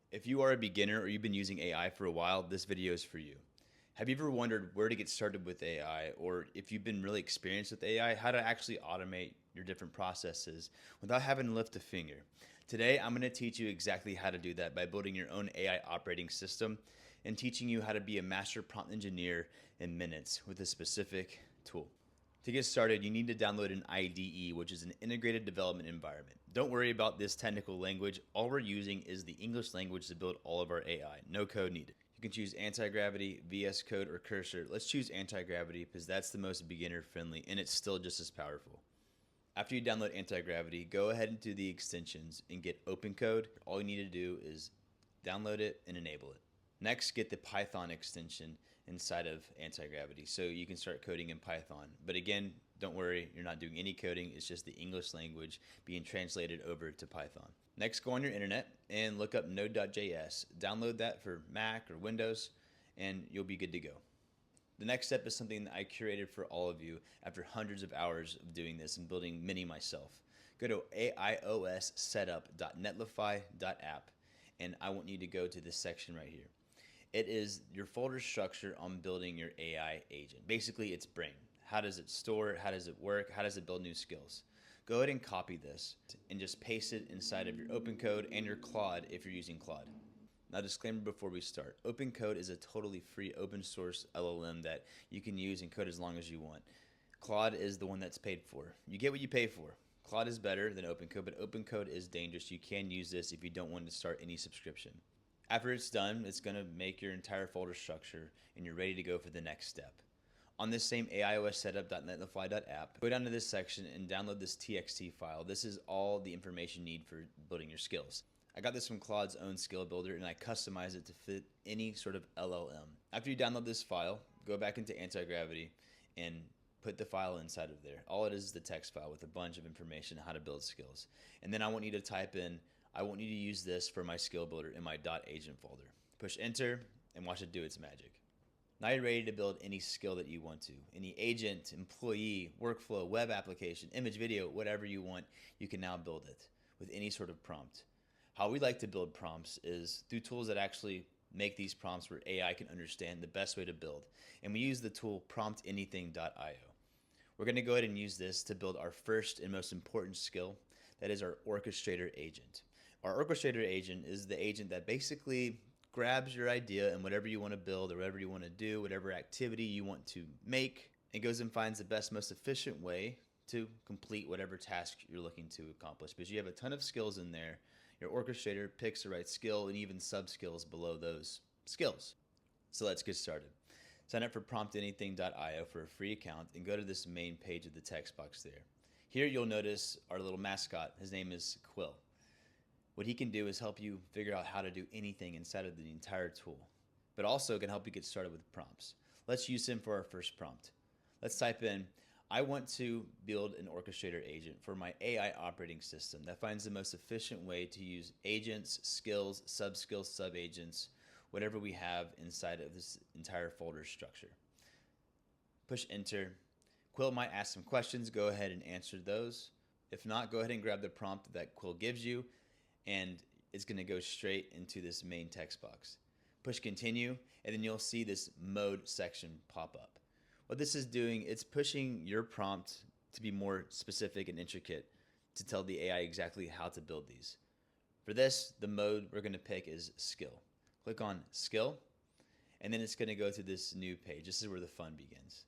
If you are a beginner or you've been using AI for a while, this video is for you. Have you ever wondered where to get started with AI, or if you've been really experienced with AI, how to actually automate your different processes without having to lift a finger? Today, I'm going to teach you exactly how to do that by building your own AI operating system and teaching you how to be a master prompt engineer in minutes with a specific tool. To get started, you need to download an IDE, which is an integrated development environment. Don't worry about this technical language. All we're using is the English language to build all of our AI. No code needed. You can choose Antigravity, VS Code, or Cursor. Let's choose Antigravity because that's the most beginner friendly and it's still just as powerful. After you download Antigravity, go ahead into the extensions and get OpenCode. All you need to do is download it and enable it. Next, get the Python extension inside of Antigravity so you can start coding in Python. But again, don't worry, you're not doing any coding. It's just the English language being translated over to Python. Next, go on your internet and look up Node.js. Download that for Mac or Windows, and you'll be good to go. The next step is something that I curated for all of you after hundreds of hours of doing this and building many myself. Go to AIOS setup.netlify.app, and I want you to go to this section right here. It is your folder structure on building your AI agent. Basically, it's brain. How does it store? How does it work? How does it build new skills? Go ahead and copy this and just paste it inside of your OpenCode and your Claude if you're using Claude. Now, disclaimer before we start. OpenCode is a totally free open source LLM that you can use and code as long as you want. Claude is the one that's paid for. You get what you pay for. Claude is better than OpenCode, but OpenCode is dangerous. You can use this if you don't want to start any subscription. After it's done, it's going to make your entire folder structure and you're ready to go for the next step. On this same AIOS setup.netlify.app, go down to this section and download this TXT file. This is all the information you need for building your skills. I got this from Claude's own skill builder and I customized it to fit any sort of LLM. After you download this file, go back into Antigravity and put the file inside of there. All it is the text file with a bunch of information on how to build skills. And then I want you to type in, I want you to use this for my skill builder in my .agent folder. Push enter and watch it do its magic. Now you're ready to build any skill that you want to. Any agent, employee, workflow, web application, image, video, whatever you want, you can now build it with any sort of prompt. How we like to build prompts is through tools that actually make these prompts where AI can understand the best way to build. And we use the tool PromptAnything.io. We're going to go ahead and use this to build our first and most important skill. That is our orchestrator agent. Our orchestrator agent is the agent that basically grabs your idea and whatever you want to build or whatever you want to do, whatever activity you want to make, and goes and finds the best, most efficient way to complete whatever task you're looking to accomplish. Because you have a ton of skills in there, your orchestrator picks the right skill and even sub-skills below those skills. So let's get started. Sign up for PromptAnything.io for a free account and go to this main page of the text box there. Here you'll notice our little mascot. His name is Quill. What he can do is help you figure out how to do anything inside of the entire tool, but also can help you get started with prompts. Let's use him for our first prompt. Let's type in, I want to build an orchestrator agent for my AI operating system that finds the most efficient way to use agents, skills, sub-skills, sub-agents, whatever we have inside of this entire folder structure. Push enter. Quill might ask some questions. Go ahead and answer those. If not, go ahead and grab the prompt that Quill gives you, and it's going to go straight into this main text box. Push continue, and then you'll see this mode section pop up. What this is doing, it's pushing your prompt to be more specific and intricate to tell the AI exactly how to build these. For this, the mode we're going to pick is skill. Click on skill, and then it's going to go to this new page. This is where the fun begins.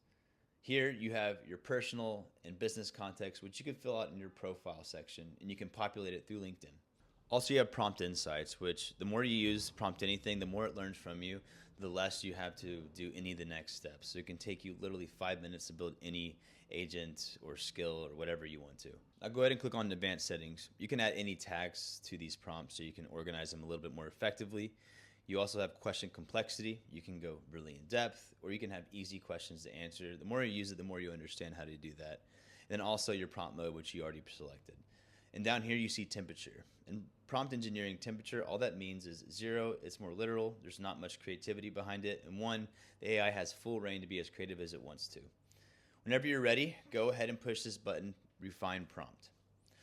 Here you have your personal and business context, which you can fill out in your profile section, and you can populate it through LinkedIn. Also, you have prompt insights, which the more you use PromptAnything, the more it learns from you, the less you have to do any of the next steps. So it can take you literally 5 minutes to build any agent or skill or whatever you want to. Now go ahead and click on advanced settings. You can add any tags to these prompts so you can organize them a little bit more effectively. You also have question complexity. You can go really in depth, or you can have easy questions to answer. The more you use it, the more you understand how to do that. And then also your prompt mode, which you already selected. And down here you see temperature. In prompt engineering, temperature, all that means is 0, it's more literal, there's not much creativity behind it, and 1, the AI has full reign to be as creative as it wants to. Whenever you're ready, go ahead and push this button, Refine Prompt.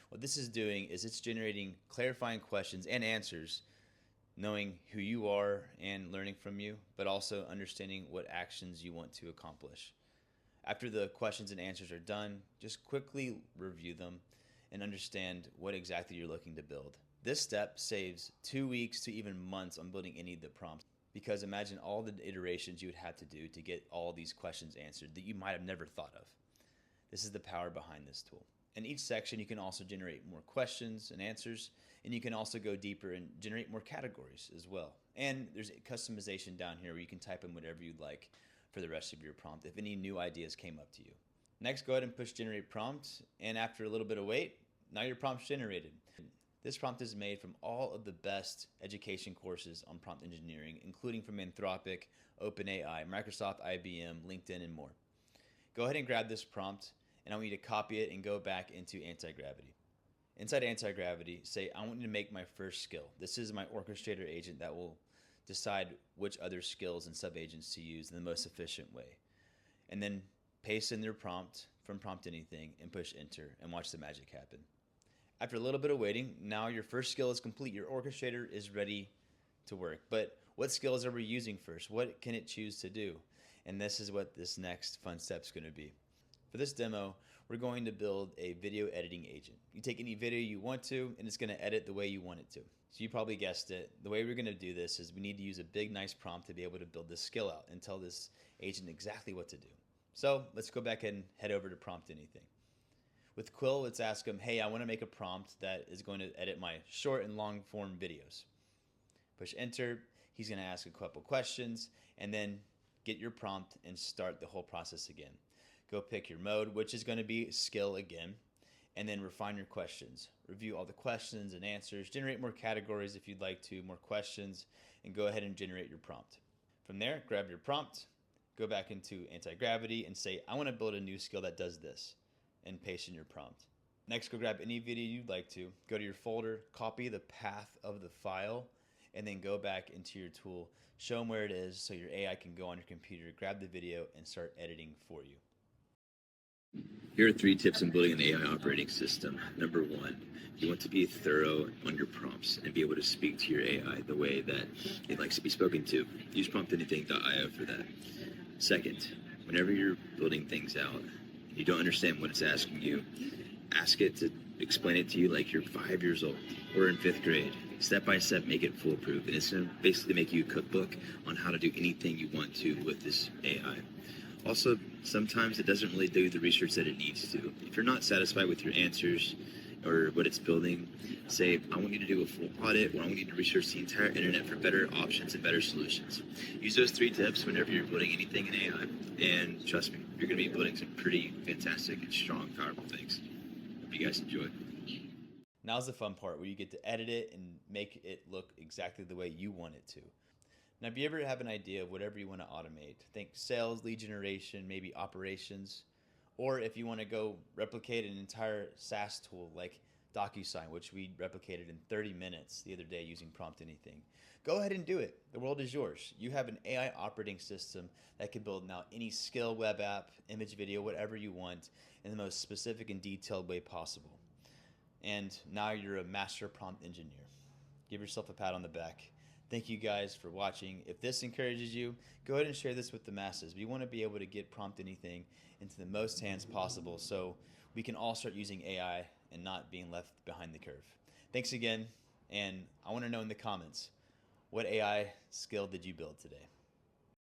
What this is doing is it's generating clarifying questions and answers knowing who you are and learning from you, but also understanding what actions you want to accomplish. After the questions and answers are done, just quickly review them and understand what exactly you're looking to build. This step saves 2 weeks to even months on building any of the prompts, because imagine all the iterations you would have to do to get all these questions answered that you might have never thought of. This is the power behind this tool. In each section, you can also generate more questions and answers, and you can also go deeper and generate more categories as well. And there's customization down here where you can type in whatever you'd like for the rest of your prompt if any new ideas came up to you. Next, go ahead and push generate prompt, and after a little bit of wait, now your prompt's generated. This prompt is made from all of the best education courses on prompt engineering, including from Anthropic, OpenAI, Microsoft, IBM, LinkedIn, and more. Go ahead and grab this prompt, and I want you to copy it and go back into Antigravity. Inside Antigravity, say, I want you to make my first skill. This is my orchestrator agent that will decide which other skills and sub-agents to use in the most efficient way. And then paste in their prompt from PromptAnything and push enter and watch the magic happen. After a little bit of waiting, now your first skill is complete. Your orchestrator is ready to work. But what skills are we using first? What can it choose to do? And this is what this next fun step is going to be. For this demo, we're going to build a video editing agent. You take any video you want to, and it's going to edit the way you want it to. So you probably guessed it. The way we're going to do this is we need to use a big, nice prompt to be able to build this skill out and tell this agent exactly what to do. So let's go back and head over to PromptAnything. With Quill, let's ask him, hey, I want to make a prompt that is going to edit my short and long form videos. Push enter. He's going to ask a couple questions, and then get your prompt and start the whole process again. Go pick your mode, which is going to be skill again, and then refine your questions. Review all the questions and answers, generate more categories if you'd like to, more questions, and go ahead and generate your prompt. From there, grab your prompt, go back into Antigravity and say, I want to build a new skill that does this, and paste in your prompt. Next, go grab any video you'd like to, go to your folder, copy the path of the file, and then go back into your tool, show them where it is so your AI can go on your computer, grab the video, and start editing for you. Here are 3 tips in building an AI operating system. Number 1, you want to be thorough on your prompts and be able to speak to your AI the way that it likes to be spoken to. Use PromptAnything.io for that. Second, whenever you're building things out, you don't understand what it's asking you, ask it to explain it to you like you're 5 years old or in 5th grade. Step by step, make it foolproof, and it's going to basically make you a cookbook on how to do anything you want to with this AI. Also, sometimes it doesn't really do the research that it needs to. If you're not satisfied with your answers or what it's building, say, I want you to do a full audit, or I want you to research the entire internet for better options and better solutions. Use those 3 tips whenever you're building anything in AI, and trust me, you're going to be building some pretty fantastic and strong, powerful things. Hope you guys enjoy. Now's the fun part where you get to edit it and make it look exactly the way you want it to. Now, if you ever have an idea of whatever you want to automate, think sales, lead generation, maybe operations, or if you want to go replicate an entire SaaS tool like DocuSign, which we replicated in 30 minutes the other day using PromptAnything, go ahead and do it. The world is yours. You have an AI operating system that can build now any skill, web app, image, video, whatever you want in the most specific and detailed way possible. And now you're a master prompt engineer. Give yourself a pat on the back. Thank you guys for watching. If this encourages you, go ahead and share this with the masses. We want to be able to get PromptAnything into the most hands possible so we can all start using AI and not being left behind the curve. Thanks again, and I want to know in the comments, what AI skill did you build today?